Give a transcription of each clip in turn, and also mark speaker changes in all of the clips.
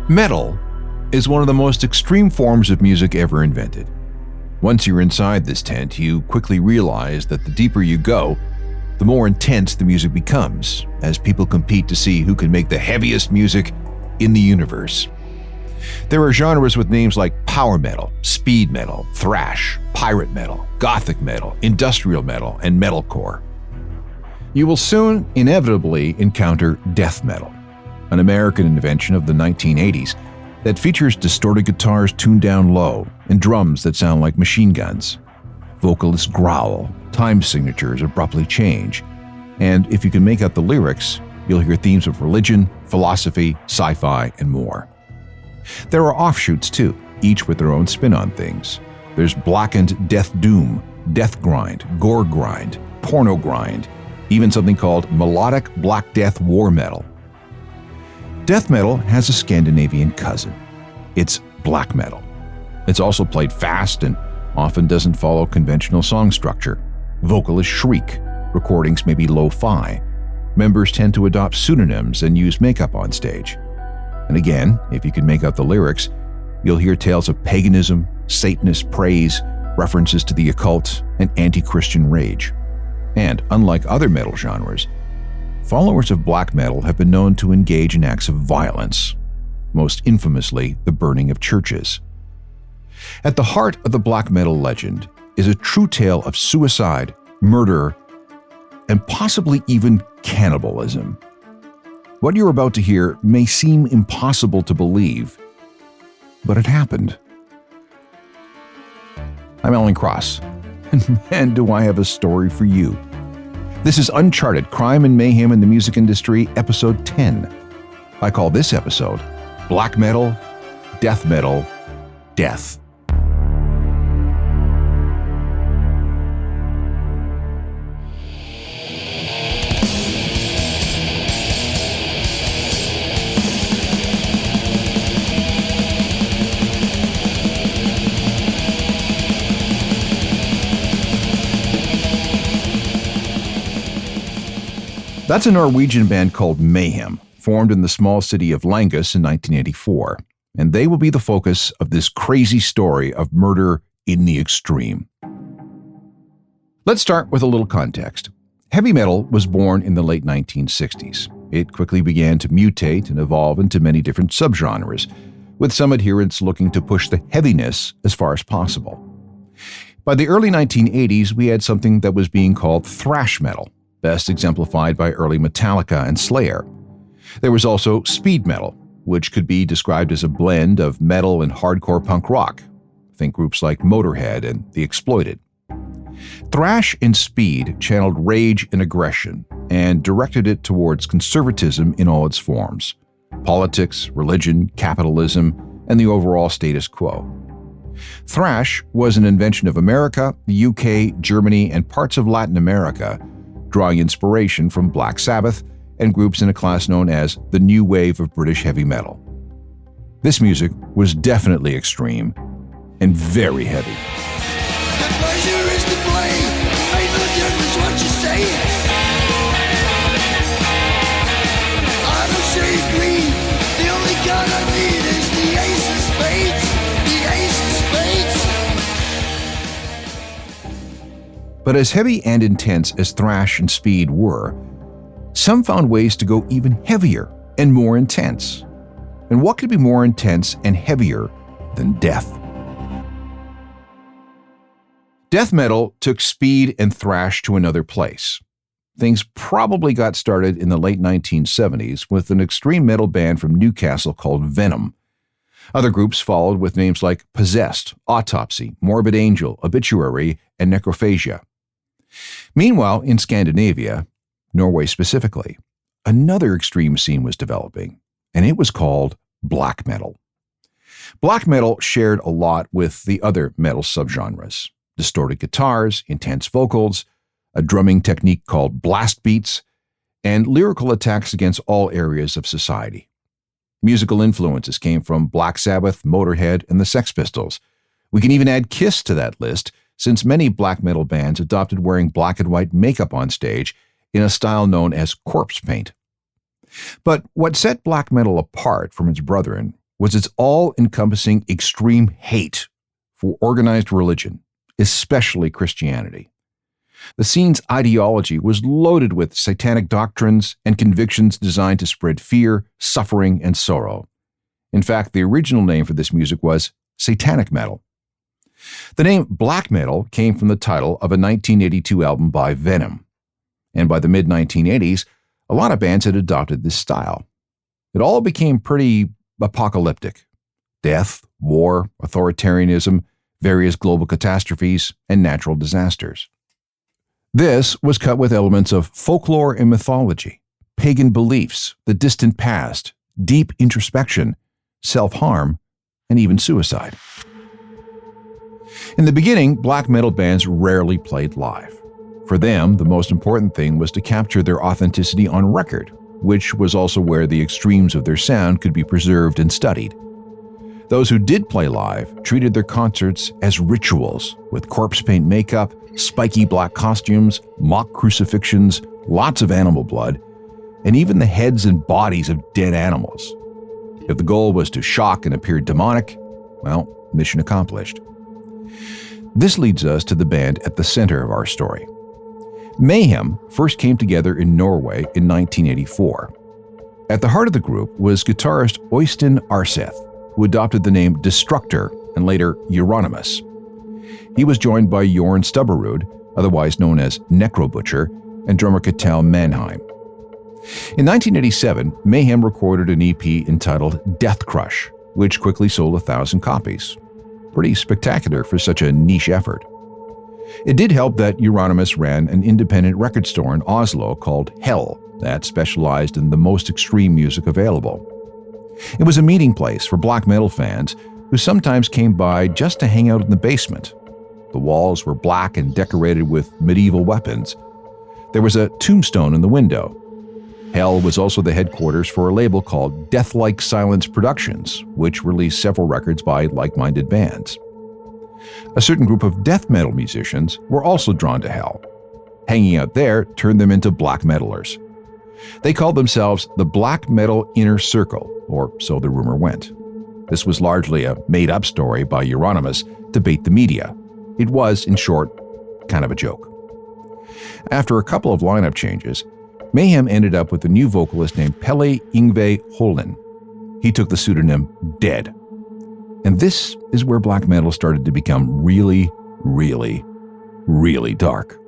Speaker 1: Metal is one of the most extreme forms of music ever invented. Once you're inside this tent, you quickly realize that the deeper you go, the more intense the music becomes, as people compete to see who can make the heaviest music in the universe. There are genres with names like power metal, speed metal, thrash, pirate metal, gothic metal, industrial metal, and metalcore. You will soon inevitably encounter death metal, an American invention of the 1980s that features distorted guitars tuned down low and drums that sound like machine guns. Vocalists growl, time signatures abruptly change, and if you can make out the lyrics, you'll hear themes of religion, philosophy, sci-fi, and more. There are offshoots too, each with their own spin on things. There's blackened death doom, deathgrind, goregrind, pornogrind, even something called melodic Black Death war metal. Death metal has a Scandinavian cousin. It's black metal. It's also played fast and often doesn't follow conventional song structure. Vocalists shriek, recordings may be lo-fi. Members tend to adopt pseudonyms and use makeup on stage. And again, if you can make out the lyrics, you'll hear tales of paganism, Satanist praise, references to the occult, and anti-Christian rage. And unlike other metal genres, followers of black metal have been known to engage in acts of violence, most infamously the burning of churches. At the heart of the black metal legend is a true tale of suicide, murder, and possibly even cannibalism. What you're about to hear may seem impossible to believe, but it happened. I'm Alan Cross, and man, do I have a story for you. This is Uncharted Crime and Mayhem in the Music Industry, Episode 10. I call this episode Black Metal, Death Metal, Death. That's a Norwegian band called Mayhem, formed in the small city of Langus in 1984, and they will be the focus of this crazy story of murder in the extreme. Let's start with a little context. Heavy metal was born in the late 1960s. It quickly began to mutate and evolve into many different subgenres, with some adherents looking to push the heaviness as far as possible. By the early 1980s, we had something that was being called thrash metal, best exemplified by early Metallica and Slayer. There was also speed metal, which could be described as a blend of metal and hardcore punk rock. Think groups like Motorhead and The Exploited. Thrash and speed channeled rage and aggression and directed it towards conservatism in all its forms: politics, religion, capitalism, and the overall status quo. Thrash was an invention of America, the UK, Germany, and parts of Latin America, drawing inspiration from Black Sabbath and groups in a class known as the New Wave of British Heavy Metal. This music was definitely extreme and very heavy.
Speaker 2: The pleasure is to play, ain't no difference what you say. I don't say green, the only card I need is the ace of spades, the ace of spades.
Speaker 1: But as heavy and intense as thrash and speed were, some found ways to go even heavier and more intense. And what could be more intense and heavier than death? Death metal took speed and thrash to another place. Things probably got started in the late 1970s with an extreme metal band from Newcastle called Venom. Other groups followed with names like Possessed, Autopsy, Morbid Angel, Obituary, and Necrophagia. Meanwhile, in Scandinavia, Norway specifically, another extreme scene was developing, and it was called black metal. Black metal shared a lot with the other metal subgenres: distorted guitars, intense vocals, a drumming technique called blast beats, and lyrical attacks against all areas of society. Musical influences came from Black Sabbath, Motorhead, and the Sex Pistols. We can even add Kiss to that list, since many black metal bands adopted wearing black and white makeup on stage in a style known as corpse paint. But what set black metal apart from its brethren was its all-encompassing extreme hate for organized religion, especially Christianity. The scene's ideology was loaded with satanic doctrines and convictions designed to spread fear, suffering, and sorrow. In fact, the original name for this music was satanic metal. The name black metal came from the title of a 1982 album by Venom, and by the mid-1980s, a lot of bands had adopted this style. It all became pretty apocalyptic. Death, war, authoritarianism, various global catastrophes, and natural disasters. This was cut with elements of folklore and mythology, pagan beliefs, the distant past, deep introspection, self-harm, and even suicide. In the beginning, black metal bands rarely played live. For them, the most important thing was to capture their authenticity on record, which was also where the extremes of their sound could be preserved and studied. Those who did play live treated their concerts as rituals, with corpse paint makeup, spiky black costumes, mock crucifixions, lots of animal blood, and even the heads and bodies of dead animals. If the goal was to shock and appear demonic, well, mission accomplished. This leads us to the band at the center of our story. Mayhem first came together in Norway in 1984. At the heart of the group was guitarist Øystein Arseth, who adopted the name Destructor and later Euronymous. He was joined by Jorn Stubberud, otherwise known as Necrobutcher, and drummer Ketil Mannheim. In 1987, Mayhem recorded an EP entitled Death Crush, which quickly sold 1,000 copies. Pretty spectacular for such a niche effort. It did help that Euronymous ran an independent record store in Oslo called Hell that specialized in the most extreme music available. It was a meeting place for black metal fans who sometimes came by just to hang out in the basement. The walls were black and decorated with medieval weapons. There was a tombstone in the window. Hell was also the headquarters for a label called Deathlike Silence Productions, which released several records by like-minded bands. A certain group of death metal musicians were also drawn to Hell. Hanging out there turned them into black metalers. They called themselves the Black Metal Inner Circle, or so the rumor went. This was largely a made-up story by Euronymous to bait the media. It was, in short, kind of a joke. After a couple of lineup changes, Mayhem ended up with a new vocalist named Pelle Yngve Holden. He took the pseudonym Dead. And this is where black metal started to become really, really, really dark.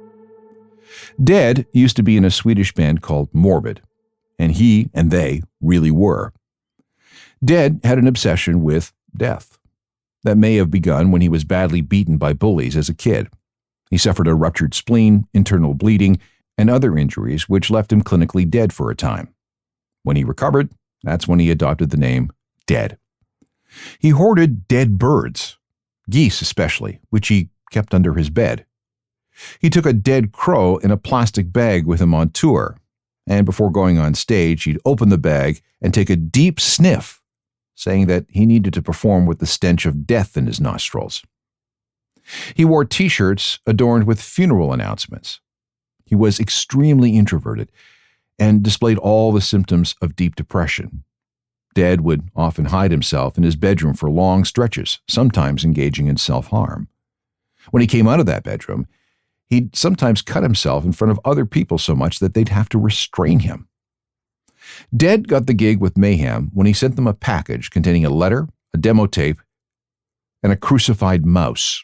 Speaker 1: Dead used to be in a Swedish band called Morbid, and he and they really were. Dead had an obsession with death. That may have begun when he was badly beaten by bullies as a kid. He suffered a ruptured spleen, internal bleeding, and other injuries which left him clinically dead for a time. When he recovered, that's when he adopted the name Dead. He hoarded dead birds, geese especially, which he kept under his bed. He took a dead crow in a plastic bag with him on tour, and before going on stage, he'd open the bag and take a deep sniff, saying that he needed to perform with the stench of death in his nostrils. He wore t-shirts adorned with funeral announcements. He was extremely introverted and displayed all the symptoms of deep depression. Dead would often hide himself in his bedroom for long stretches, sometimes engaging in self-harm. When he came out of that bedroom, he'd sometimes cut himself in front of other people so much that they'd have to restrain him. Dead got the gig with Mayhem when he sent them a package containing a letter, a demo tape, and a crucified mouse.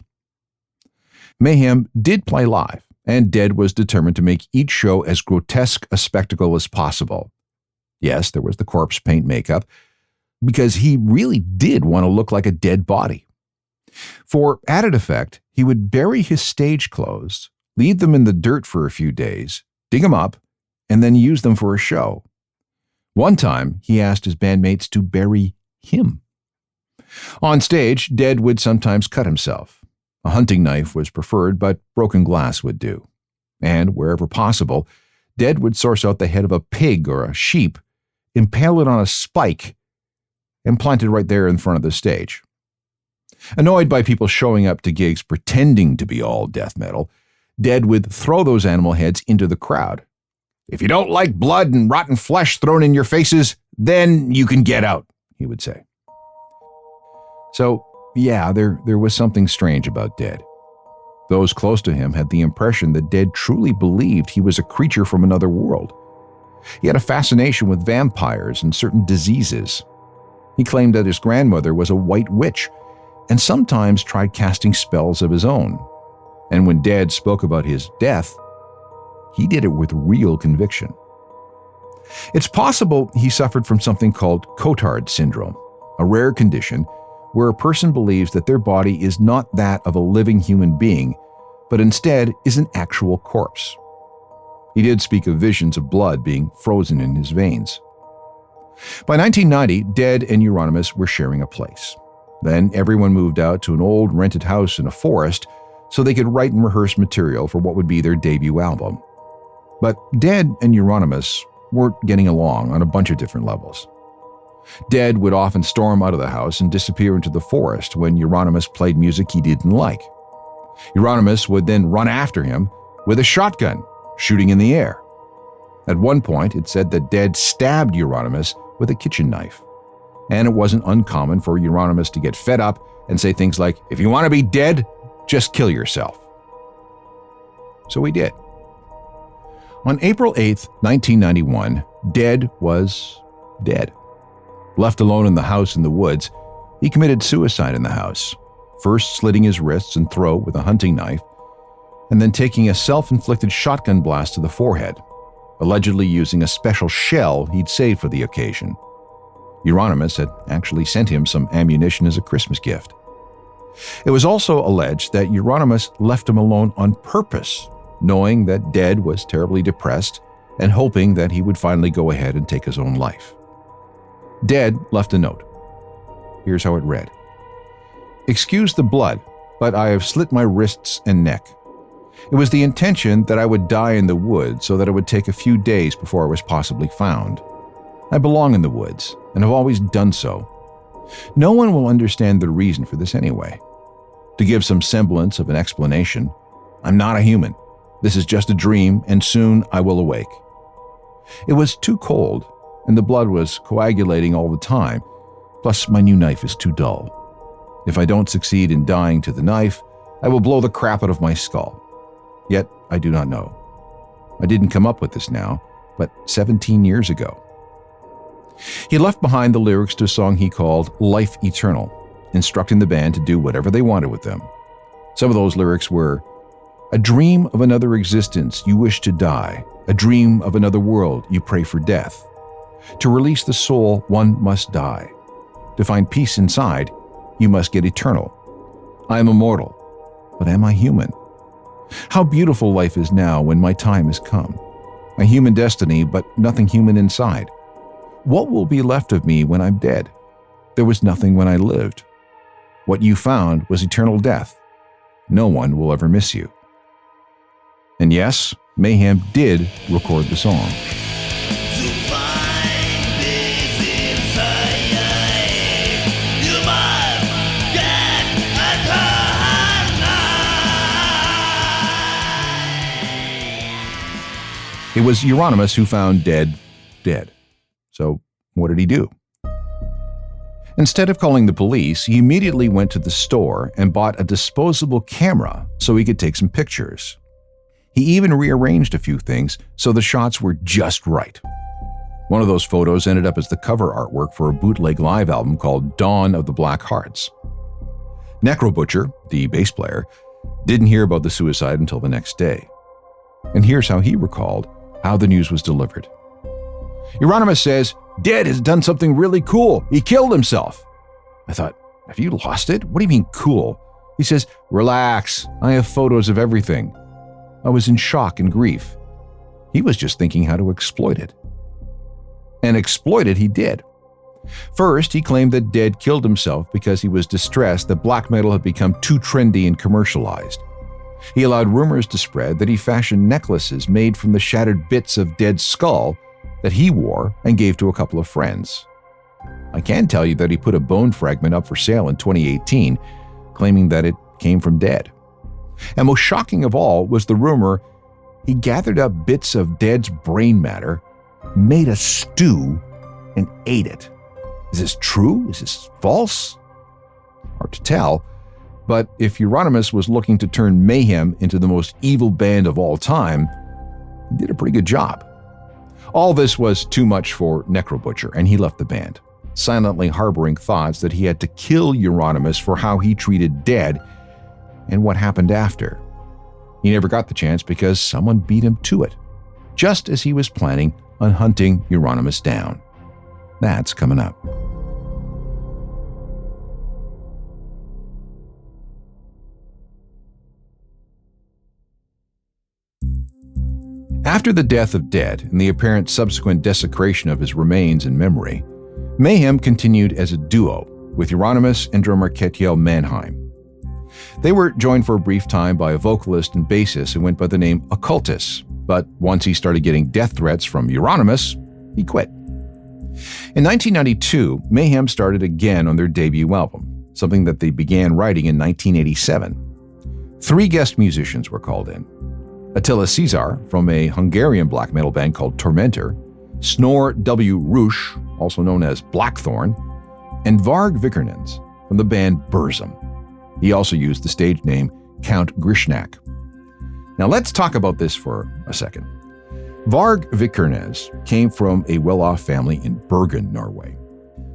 Speaker 1: Mayhem did play live, and Dead was determined to make each show as grotesque a spectacle as possible. Yes, there was the corpse paint makeup, because he really did want to look like a dead body. For added effect, he would bury his stage clothes, leave them in the dirt for a few days, dig them up, and then use them for a show. One time, he asked his bandmates to bury him. On stage, Dead would sometimes cut himself. A hunting knife was preferred, but broken glass would do. And wherever possible, Dead would source out the head of a pig or a sheep, impale it on a spike, and plant it right there in front of the stage. Annoyed by people showing up to gigs pretending to be all death metal, Dead would throw those animal heads into the crowd. "If you don't like blood and rotten flesh thrown in your faces, then you can get out," he would say. So, yeah, there was something strange about Dead. Those close to him had the impression that Dead truly believed he was a creature from another world. He had a fascination with vampires and certain diseases. He claimed that his grandmother was a white witch and sometimes tried casting spells of his own. And when Dead spoke about his death, he did it with real conviction. It's possible he suffered from something called Cotard syndrome, a rare condition where a person believes that their body is not that of a living human being, but instead is an actual corpse. He did speak of visions of blood being frozen in his veins. By 1990, Dead and Euronymous were sharing a place. Then everyone moved out to an old rented house in a forest so they could write and rehearse material for what would be their debut album. But Dead and Euronymous weren't getting along on a bunch of different levels. Dead would often storm out of the house and disappear into the forest when Euronymous played music he didn't like. Euronymous would then run after him with a shotgun, shooting in the air. At one point, it said that Dead stabbed Euronymous with a kitchen knife. And it wasn't uncommon for Euronymous to get fed up and say things like, "If you want to be dead, just kill yourself." So he did. On April 8, 1991, Dead was dead. Left alone in the house in the woods, he committed suicide in the house, first slitting his wrists and throat with a hunting knife, and then taking a self-inflicted shotgun blast to the forehead, allegedly using a special shell he'd saved for the occasion. Euronymous had actually sent him some ammunition as a Christmas gift. It was also alleged that Euronymous left him alone on purpose, knowing that Dead was terribly depressed and hoping that he would finally go ahead and take his own life. Dead left a note. Here's how it read. "Excuse the blood, but I have slit my wrists and neck. It was the intention that I would die in the woods so that it would take a few days before I was possibly found. I belong in the woods and have always done so. No one will understand the reason for this anyway. To give some semblance of an explanation, I'm not a human. This is just a dream, and soon I will awake. It was too cold, and the blood was coagulating all the time, plus my new knife is too dull. If I don't succeed in dying to the knife, I will blow the crap out of my skull. Yet I do not know. I didn't come up with this now, but 17 years ago." He left behind the lyrics to a song he called Life Eternal, instructing the band to do whatever they wanted with them. Some of those lyrics were, "A dream of another existence, you wish to die. A dream of another world, you pray for death. To release the soul, one must die. To find peace inside, you must get eternal. I am immortal, but am I human? How beautiful life is now when my time has come. A human destiny, but nothing human inside. What will be left of me when I'm dead? There was nothing when I lived. What you found was eternal death. No one will ever miss you." And yes, Mayhem did record the song. It was Euronymous who found Dead dead. So what did he do? Instead of calling the police, he immediately went to the store and bought a disposable camera so he could take some pictures. He even rearranged a few things so the shots were just right. One of those photos ended up as the cover artwork for a bootleg live album called Dawn of the Black Hearts. Necrobutcher, the bass player, didn't hear about the suicide until the next day. And here's how he recalled how the news was delivered. Euronymous says, "Dead has done something really cool. He killed himself." I thought, "Have you lost it? What do you mean cool?" He says, "Relax. I have photos of everything." I was in shock and grief. He was just thinking how to exploit it. And exploit it he did. First, he claimed that Dead killed himself because he was distressed that black metal had become too trendy and commercialized. He allowed rumors to spread that he fashioned necklaces made from the shattered bits of Dead's skull that he wore and gave to a couple of friends. I can tell you that he put a bone fragment up for sale in 2018, claiming that it came from Dead. And most shocking of all was the rumor he gathered up bits of Dead's brain matter, made a stew, and ate it. Is this true? Is this false? Hard to tell, but if Euronymous was looking to turn Mayhem into the most evil band of all time, he did a pretty good job. All this was too much for Necrobutcher, and he left the band, silently harboring thoughts that he had to kill Euronymous for how he treated Dead and what happened after. He never got the chance because someone beat him to it, just as he was planning on hunting Euronymous down. That's coming up. After the death of Dead and the apparent subsequent desecration of his remains and memory, Mayhem continued as a duo with Euronymous and drummer Ketiel Mannheim. They were joined for a brief time by a vocalist and bassist who went by the name Occultus, but once he started getting death threats from Euronymous, he quit. In 1992, Mayhem started again on their debut album, something that they began writing in 1987. 3 guest musicians were called in: Attila Caesar from a Hungarian black metal band called Tormentor, Snor W. Rush, also known as Blackthorn, and Varg Vikernes from the band Burzum. He also used the stage name Count Grishnak. Now let's talk about this for a second. Varg Vikernes came from a well-off family in Bergen, Norway.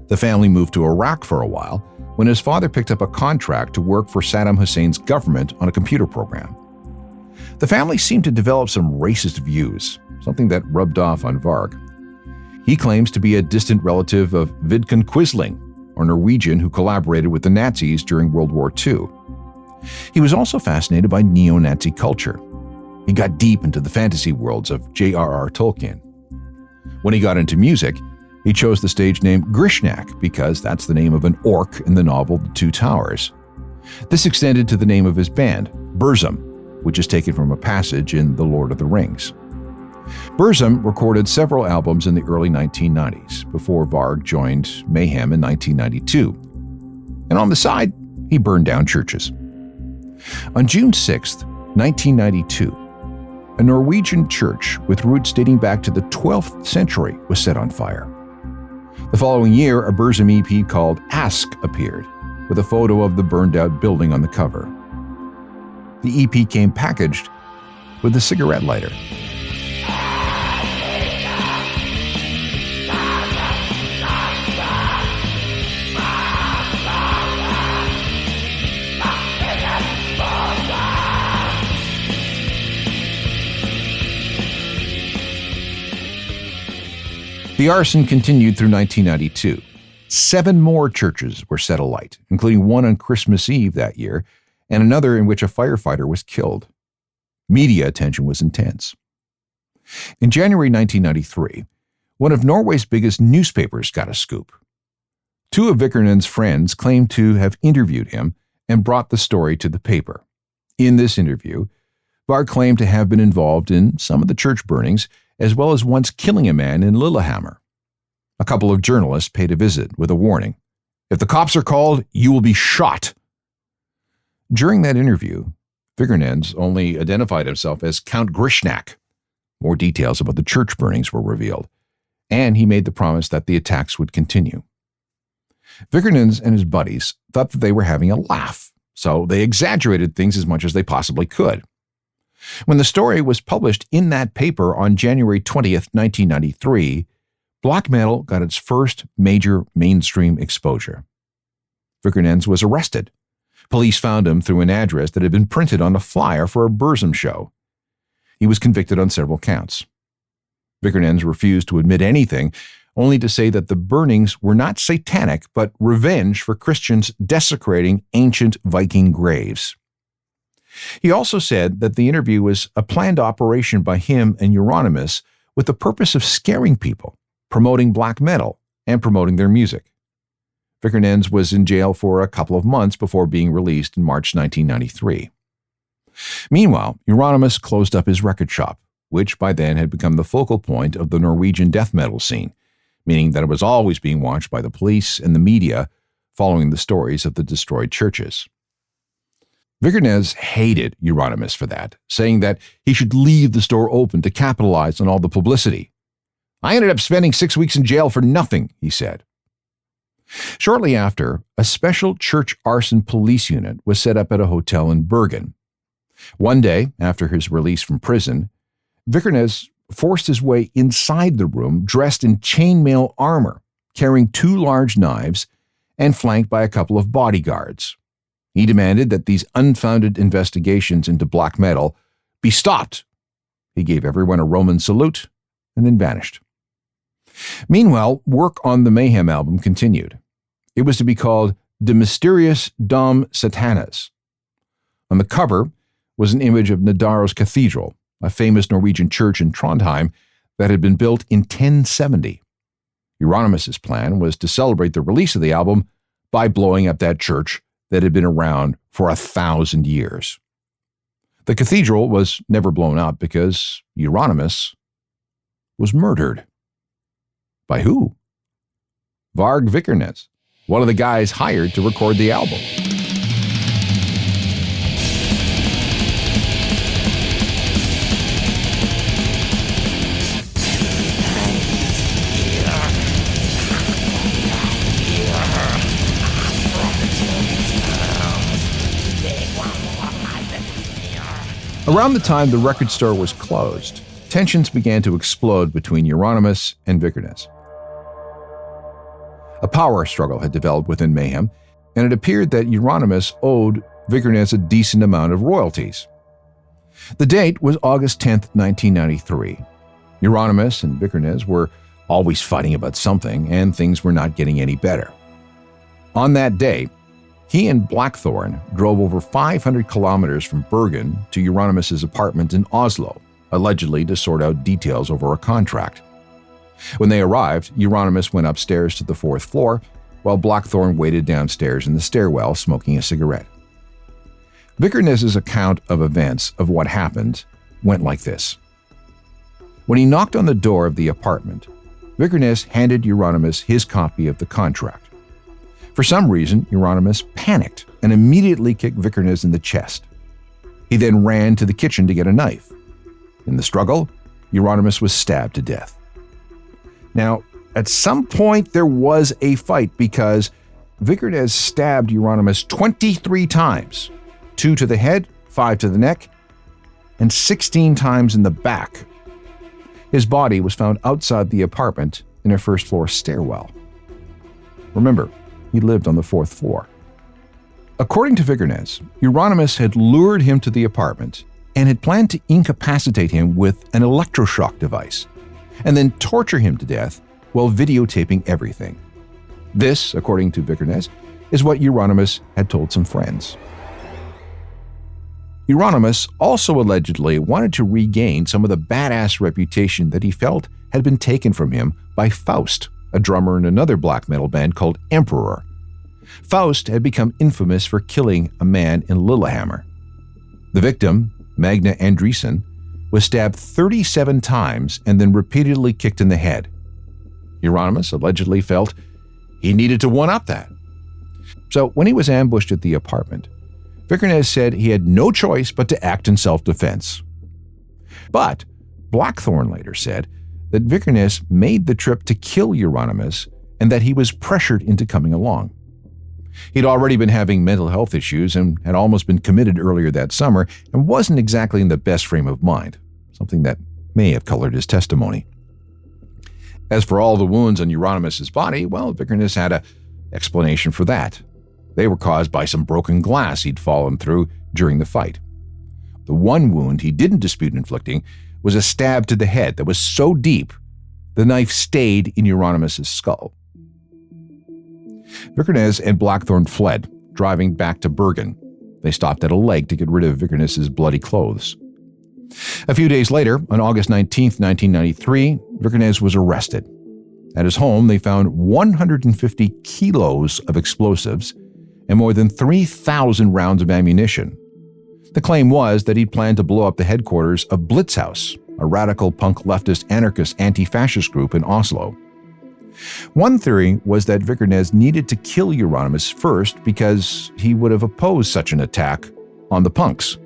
Speaker 1: The family moved to Iraq for a while when his father picked up a contract to work for Saddam Hussein's government on a computer program. The family seemed to develop some racist views, something that rubbed off on Varg. He claims to be a distant relative of Vidkun Quisling, a Norwegian who collaborated with the Nazis during World War II. He was also fascinated by neo-Nazi culture. He got deep into the fantasy worlds of J.R.R. Tolkien. When he got into music, he chose the stage name Grishnak because that's the name of an orc in the novel The Two Towers. This extended to the name of his band, Burzum, which is taken from a passage in The Lord of the Rings. Burzum recorded several albums in the early 1990s before Varg joined Mayhem in 1992. And on the side, he burned down churches. On June 6, 1992, a Norwegian church with roots dating back to the 12th century was set on fire. The following year, a Burzum EP called Ask appeared, with a photo of the burned-out building on the cover. The EP came packaged with a cigarette lighter. The arson continued through 1992. 7 more churches were set alight, including one on Christmas Eve that year, and another in which a firefighter was killed. Media attention was intense. In January 1993, one of Norway's biggest newspapers got a scoop. 2 of Vikernes' friends claimed to have interviewed him and brought the story to the paper. In this interview, Varg claimed to have been involved in some of the church burnings, as well as once killing a man in Lillehammer. A couple of journalists paid a visit with a warning. "If the cops are called, you will be shot." During that interview, Vikernes only identified himself as Count Grishnak. More details about the church burnings were revealed, and he made the promise that the attacks would continue. Vikernes and his buddies thought that they were having a laugh, so they exaggerated things as much as they possibly could. When the story was published in that paper on January 20th, 1993, black metal got its first major mainstream exposure. Vikernes was arrested. Police found him through an address that had been printed on a flyer for a Burzum show. He was convicted on several counts. Vikernes refused to admit anything, only to say that the burnings were not satanic, but revenge for Christians desecrating ancient Viking graves. He also said that the interview was a planned operation by him and Euronymous with the purpose of scaring people, promoting black metal, and promoting their music. Vikernes was in jail for a couple of months before being released in March 1993. Meanwhile, Euronymous closed up his record shop, which by then had become the focal point of the Norwegian death metal scene, meaning that it was always being watched by the police and the media following the stories of the destroyed churches. Vikernes hated Euronymous for that, saying that he should leave the store open to capitalize on all the publicity. "I ended up spending 6 weeks in jail for nothing," he said. Shortly after, a special church arson police unit was set up at a hotel in Bergen. One day, after his release from prison, Vikernes forced his way inside the room dressed in chainmail armor, carrying 2 large knives and flanked by a couple of bodyguards. He demanded that these unfounded investigations into black metal be stopped. He gave everyone a Roman salute and then vanished. Meanwhile, work on the Mayhem album continued. It was to be called De Mysteriis Dom Satanas. On the cover was an image of Nidaros Cathedral, a famous Norwegian church in Trondheim that had been built in 1070. Euronymous' plan was to celebrate the release of the album by blowing up that church that had been around for 1,000 years. The cathedral was never blown up because Euronymous was murdered. By who? Varg Vikernes, one of the guys hired to record the album. Around the time the record store was closed, tensions began to explode between Euronymous and Vikernes. A power struggle had developed within Mayhem, and it appeared that Euronymous owed Vikernes a decent amount of royalties. The date was August 10, 1993. Euronymous and Vikernes were always fighting about something, and things were not getting any better. On that day, he and Blackthorn drove over 500 kilometers from Bergen to Euronymous' apartment in Oslo, allegedly to sort out details over a contract. When they arrived, Euronymous went upstairs to the 4th floor, while Blackthorn waited downstairs in the stairwell smoking a cigarette. Vikernes' account of events of what happened went like this. When he knocked on the door of the apartment, Vikernes handed Euronymous his copy of the contract. For some reason, Euronymous panicked and immediately kicked Vikernes in the chest. He then ran to the kitchen to get a knife. In the struggle, Euronymous was stabbed to death. Now, at some point there was a fight because Vikernes stabbed Euronymous 23 times, 2 to the head, 5 to the neck, and 16 times in the back. His body was found outside the apartment in a first-floor stairwell. Remember, he lived on the 4th floor. According to Vikernes, Euronymous had lured him to the apartment and had planned to incapacitate him with an electroshock device, and then torture him to death while videotaping everything. This, according to Vikernes, is what Euronymous had told some friends. Euronymous also allegedly wanted to regain some of the badass reputation that he felt had been taken from him by Faust, a drummer in another black metal band called Emperor. Faust had become infamous for killing a man in Lillehammer. The victim, Magna Andresen, was stabbed 37 times and then repeatedly kicked in the head. Euronymous allegedly felt he needed to one-up that. So when he was ambushed at the apartment, Vikernes said he had no choice but to act in self-defense. But Blackthorn later said that Vikernes made the trip to kill Euronymous and that he was pressured into coming along. He'd already been having mental health issues and had almost been committed earlier that summer and wasn't exactly in the best frame of mind, something that may have colored his testimony. As for all the wounds on Euronymous' body, well, Vikernes had an explanation for that. They were caused by some broken glass he'd fallen through during the fight. The one wound he didn't dispute inflicting was a stab to the head that was so deep the knife stayed in Euronymous' skull. Vikernes and Blackthorn fled, driving back to Bergen. They stopped at a lake to get rid of Vikernes' bloody clothes. A few days later, on August 19, 1993, Vikernes was arrested. At his home, they found 150 kilos of explosives and more than 3,000 rounds of ammunition. The claim was that he'd planned to blow up the headquarters of Blitzhaus, a radical punk leftist anarchist anti-fascist group in Oslo. One theory was that Vikernes needed to kill Euronymous first because he would have opposed such an attack on the punks.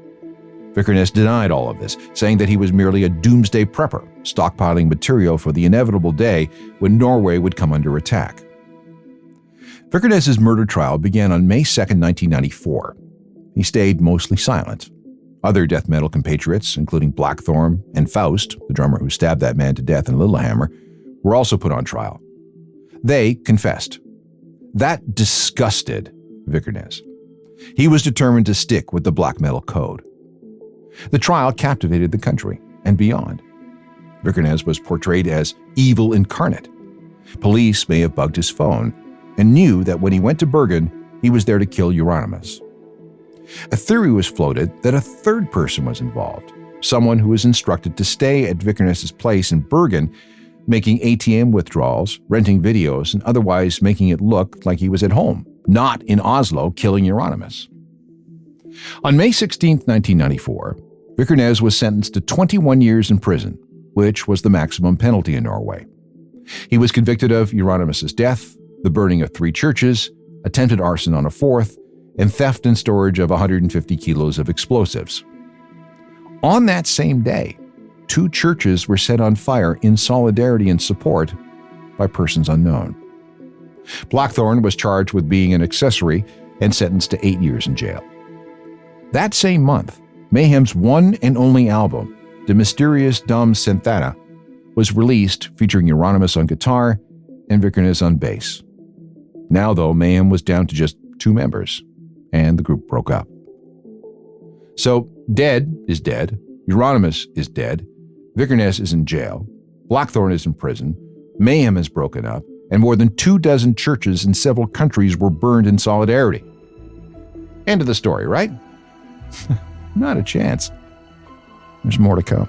Speaker 1: Vikernes denied all of this, saying that he was merely a doomsday prepper, stockpiling material for the inevitable day when Norway would come under attack. Vikernes' murder trial began on May 2, 1994. He stayed mostly silent. Other death metal compatriots, including Blackthorn and Faust, the drummer who stabbed that man to death in Lillehammer, were also put on trial. They confessed. That disgusted Vikernes. He was determined to stick with the black metal code. The trial captivated the country and beyond. Vikernes was portrayed as evil incarnate. Police may have bugged his phone and knew that when he went to Bergen, he was there to kill Euronymous. A theory was floated that a third person was involved, someone who was instructed to stay at Vikernes' place in Bergen, making ATM withdrawals, renting videos, and otherwise making it look like he was at home, not in Oslo killing Euronymous. On May 16, 1994, Vikernes was sentenced to 21 years in prison, which was the maximum penalty in Norway. He was convicted of Euronymous' death, the burning of 3 churches, attempted arson on a 4th, and theft and storage of 150 kilos of explosives. On that same day, 2 churches were set on fire in solidarity and support by persons unknown. Blackthorn was charged with being an accessory and sentenced to 8 years in jail. That same month, Mayhem's one and only album, De Mysterious Dom Synthana, was released featuring Euronymous on guitar and Vikernes on bass. Now, though, Mayhem was down to just 2 members, and the group broke up. So, Dead is dead, Euronymous is dead, Vikernes is in jail, Blackthorn is in prison, Mayhem is broken up, and more than 24 churches in several countries were burned in solidarity. End of the story, right? Not a chance. There's more to come.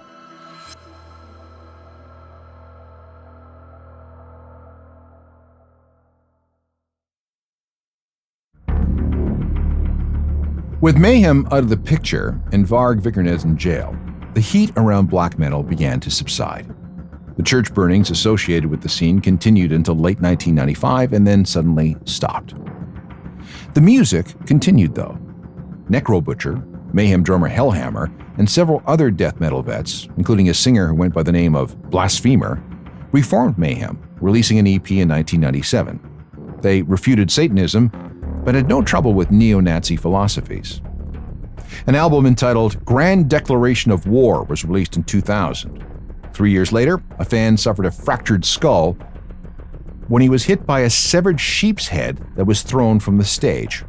Speaker 1: With Mayhem out of the picture and Varg Vikernes in jail, the heat around black metal began to subside. The church burnings associated with the scene continued until late 1995 and then suddenly stopped. The music continued, though. Necrobutcher, Mayhem drummer Hellhammer, and several other death metal vets, including a singer who went by the name of Blasphemer, reformed Mayhem, releasing an EP in 1997. They refuted Satanism, but had no trouble with neo-Nazi philosophies. An album entitled Grand Declaration of War was released in 2000. 3 years later, a fan suffered a fractured skull when he was hit by a severed sheep's head that was thrown from the stage.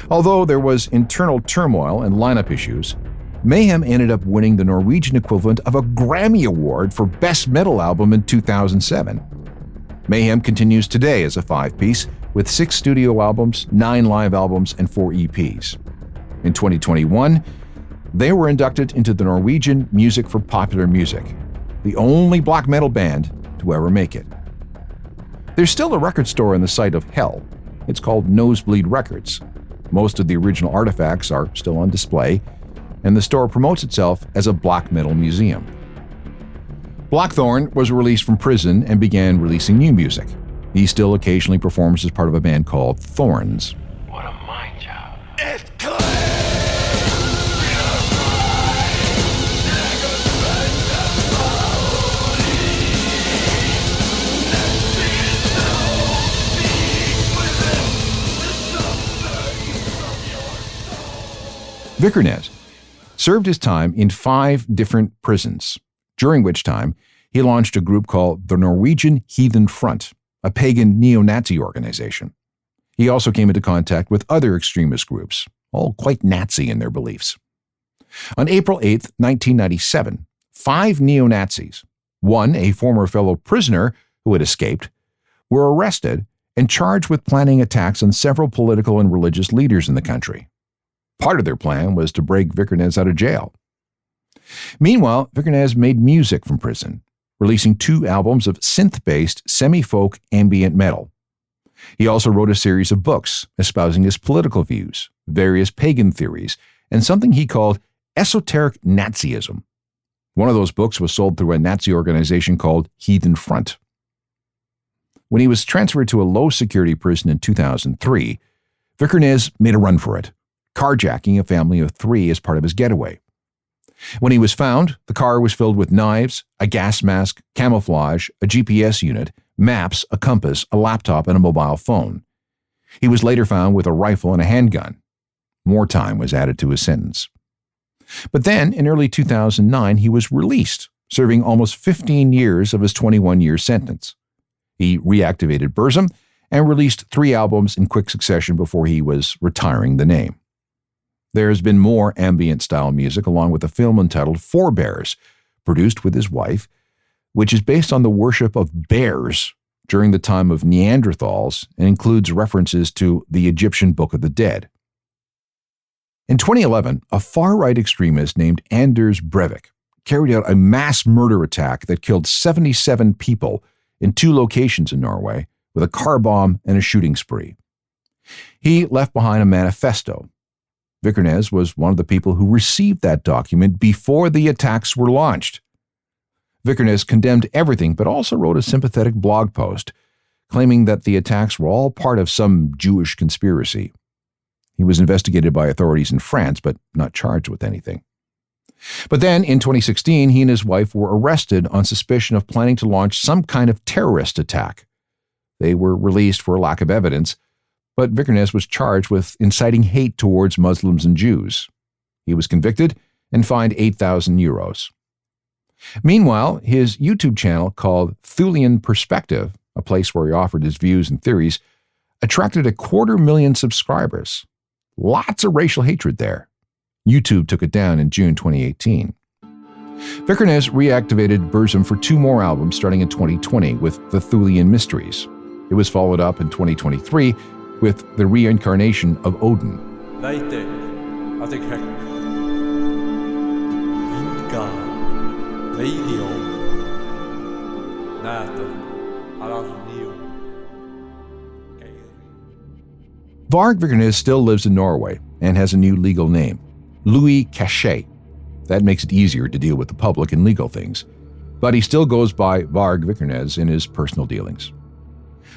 Speaker 1: Although there was internal turmoil and lineup issues, Mayhem ended up winning the Norwegian equivalent of a Grammy Award for Best Metal Album in 2007. Mayhem continues today as a 5-piece with 6 studio albums, 9 live albums, and 4 EPs. In 2021, they were inducted into the Norwegian Music for Popular Music, the only black metal band to ever make it. There's still a record store in the site of Hell. It's called Nosebleed Records. Most of the original artifacts are still on display, and the store promotes itself as a black metal museum. Blackthorn was released from prison and began releasing new music. He still occasionally performs as part of a band called Thorns.
Speaker 3: What a mind job.
Speaker 2: It's clear.
Speaker 1: Vikernes served his time in 5 different prisons, during which time he launched a group called the Norwegian Heathen Front, a pagan neo-Nazi organization. He also came into contact with other extremist groups, all quite Nazi in their beliefs. On April 8, 1997, 5 neo-Nazis, one a former fellow prisoner who had escaped, were arrested and charged with planning attacks on several political and religious leaders in the country. Part of their plan was to break Vikernes out of jail. Meanwhile, Vikernes made music from prison, releasing 2 albums of synth-based semi-folk ambient metal. He also wrote a series of books espousing his political views, various pagan theories, and something he called esoteric Nazism. One of those books was sold through a Nazi organization called Heathen Front. When he was transferred to a low-security prison in 2003, Vikernes made a run for it, carjacking a family of 3 as part of his getaway. When he was found, the car was filled with knives, a gas mask, camouflage, a GPS unit, maps, a compass, a laptop, and a mobile phone. He was later found with a rifle and a handgun. More time was added to his sentence. But then, in early 2009, he was released, serving almost 15 years of his 21-year sentence. He reactivated Burzum and released 3 albums in quick succession before he was retiring the name. There has been more ambient-style music along with a film entitled Forebears, produced with his wife, which is based on the worship of bears during the time of Neanderthals and includes references to the Egyptian Book of the Dead. In 2011, a far-right extremist named Anders Breivik carried out a mass murder attack that killed 77 people in 2 locations in Norway with a car bomb and a shooting spree. He left behind a manifesto. Vikernes was one of the people who received that document before the attacks were launched. Vikernes condemned everything but also wrote a sympathetic blog post claiming that the attacks were all part of some Jewish conspiracy. He was investigated by authorities in France, but not charged with anything. But then, in 2016, he and his wife were arrested on suspicion of planning to launch some kind of terrorist attack. They were released for lack of evidence, but Vikernes was charged with inciting hate towards Muslims and Jews. He was convicted and fined €8,000. Meanwhile, his YouTube channel called Thulian Perspective, a place where he offered his views and theories, attracted 250,000 subscribers. Lots of racial hatred there. YouTube took it down in June 2018. Vikernes reactivated Burzum for 2 more albums starting in 2020 with The Thulian Mysteries. It was followed up in 2023 with The Reincarnation of Odin. Varg Vikernes still lives in Norway and has a new legal name, Louis Cachet. That makes it easier to deal with the public and legal things. But he still goes by Varg Vikernes in his personal dealings.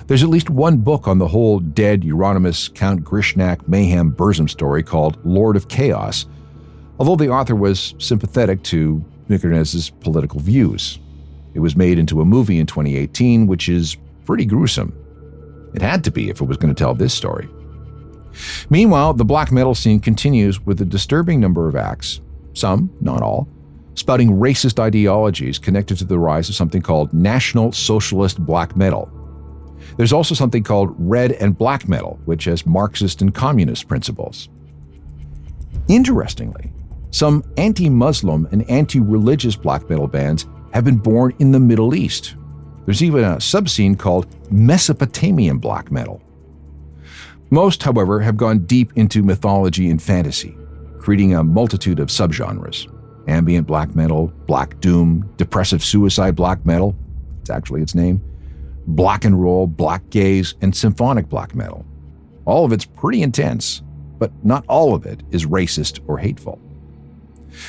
Speaker 1: There's at least one book on the whole dead Euronymous Count Grishnak mayhem Burzum story called Lord of Chaos, although the author was sympathetic to Vikernes' political views. It was made into a movie in 2018, which is pretty gruesome. It had to be if it was going to tell this story. Meanwhile, the black metal scene continues with a disturbing number of acts, some, not all, spouting racist ideologies connected to the rise of something called National Socialist Black Metal. There's also something called Red and Black Metal, which has Marxist and communist principles. Interestingly, some anti-Muslim and anti-religious black metal bands have been born in the Middle East. There's even a subscene called Mesopotamian black metal. Most, however, have gone deep into mythology and fantasy, creating a multitude of subgenres. Ambient black metal, black doom, depressive suicide black metal, it's actually its name, black and roll, black gaze, and symphonic black metal. All of it's pretty intense, but not all of it is racist or hateful.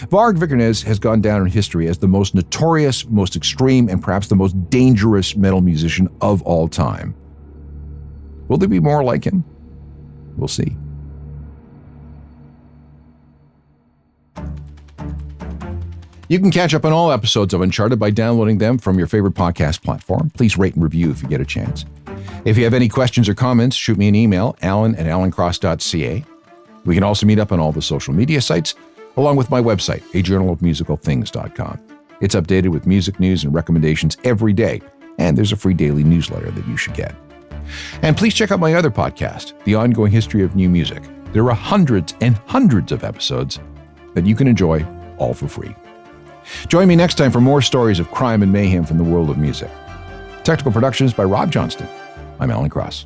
Speaker 1: Varg Vikernes has gone down in history as the most notorious, most extreme, and perhaps the most dangerous metal musician of all time. Will there be more like him? We'll see. You can catch up on all episodes of Uncharted by downloading them from your favorite podcast platform. Please rate and review if you get a chance. If you have any questions or comments, shoot me an email, alan@alancross.ca. We can also meet up on all the social media sites, along with my website, ajournalofmusicalthings.com. It's updated with music news and recommendations every day, and there's a free daily newsletter that you should get. And please check out my other podcast, The Ongoing History of New Music. There are hundreds and hundreds of episodes that you can enjoy all for free. Join me next time for more stories of crime and mayhem from the world of music. Technical productions by Rob Johnston. I'm Alan Cross.